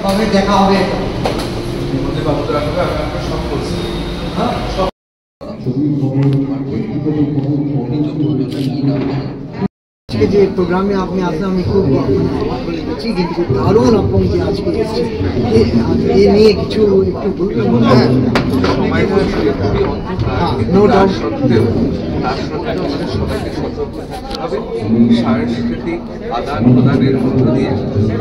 কবে দেখা হবে? আজকে যে প্রোগ্রামে আপনি আসলে আমি খুব বলে গেছি, কিন্তু দারুণ আপন যে আজকে এসছে এ নিয়ে কিছু একটু গুরুত্বপূর্ণ নো ডাউট। তার সত্ত্বেও আমাদের সবাইকে সতর্ক থাকতে হবে, সাংস্কৃতিক আদান প্রদানের মধ্য দিয়ে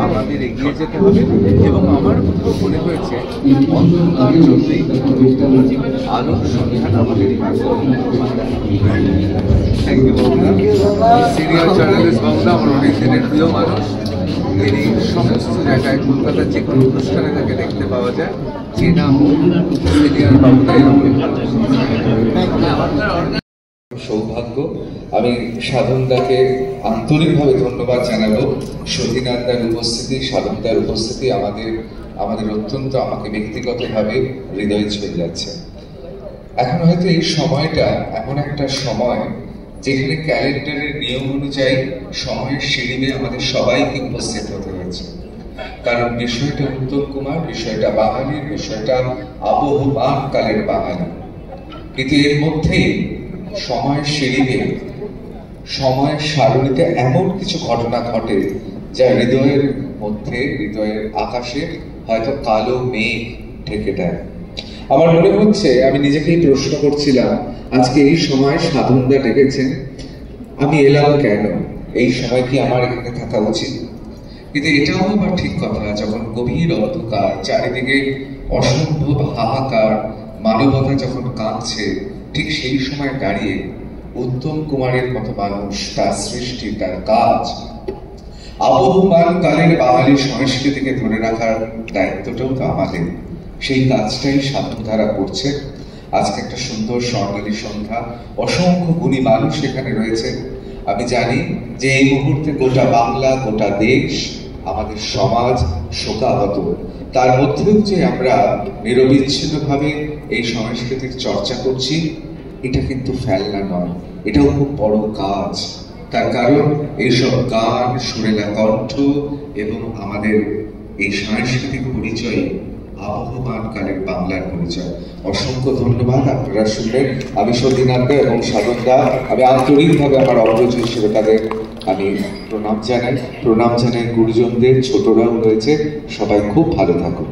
আমাদের এগিয়ে যেতে হবে। এবং আমার কোথাও মনে হয়েছে অন্ধকার যতই আলোর সন্ধান আমাদেরই পাবে। Thank you Bangla, senior journalist Bangla আমার অনেক দিনের প্রিয় মানুষ। তিনি সমস্ত জায়গায় কলকাতার যে কোনো অনুষ্ঠানে তাকে দেখতে পাওয়া যায়। চেনা সিনিয়র বাংলা সৌভাগ্য। আমি সাধনদাকে আন্তরিকভাবে ধন্যবাদ জানাবো। সতীনাথদার উপস্থিতি, সাধনদার উপস্থিতি আমাদের অত্যন্ত, আমাকে ব্যক্তিগতভাবে হৃদয়ে ছুঁয়ে যাচ্ছে। এখন হয়তো এই সময়টা এমন একটা সময় যেখানে ক্যালেন্ডারের নিয়ম অনুযায়ী সময়ের সিঁড়িতে আমাদের সবাইকে উপস্থিত হতে হয়েছে। কারণ বিষয়টা উত্তম কুমার, বিষয়টা বাঙালির, বিষয়টা আবহমান কালের বাঙালি। কিন্তু এর মধ্যেই সময়ের সিঁড়িতে, সময়ের সারণীতে এমন কিছু ঘটনা ঘটে যা হৃদয়ের মধ্যে, হৃদয়ের আকাশে হয়তো কালো মেঘ ঢেকে দেয়। আমার মনে হচ্ছে, আমি নিজেকেই প্রশ্ন করছিলাম, আজকে এই সময় সাধনদা ডেকেছেন, আমি এলাম কেন? এই সময় কি আমার এখানে থাকা উচিত? কিন্তু এটাও আবার ঠিক কথা, যখন গভীর অন্ধকার, চারিদিকে অসম্ভব হাহাকার, মানবতা যখন কাঁদছে, ঠিক সেই সময় দাঁড়িয়ে উত্তম কুমারের মতো মানুষ, তার সৃষ্টি, তার কাজ, আবহমান কালের বাঙালি সংস্কৃতিকে ধরে রাখার দায়িত্বটাও তো আমাদের। সেই কাজটাই সাধনধারা করছে। আজকে একটা সুন্দর স্বর্ণালী সন্ধ্যা, অসংখ্য গুণী মানুষ এখানে রয়েছে। আমি জানি যে এই মুহূর্তে গোটা বাংলা, গোটা দেশ, আমাদের সমাজ শোকাহত। তার মধ্যেও যে আমরা নিরবিচ্ছিন্নভাবে এই সংস্কৃতির চর্চা করছি, এটা কিন্তু ফেলনা নয়, এটাও খুব বড় কাজ। তার কারণ এইসব গান, সুরেলা কণ্ঠ এবং আমাদের এই সাংস্কৃতিক পরিচয় আবহমান কালের বাংলার পরিচয়। অসংখ্য ধন্যবাদ। আপনারা শুনলেন, আমি সতীনাথদা এবং সাধনদা, আমি আন্তরিকভাবে আমার অগ্রজ হিসেবে তাদের আমি প্রণাম জানাই গুরুজনদের, ছোটরাও রয়েছে। সবাই খুব ভালো থাকুন।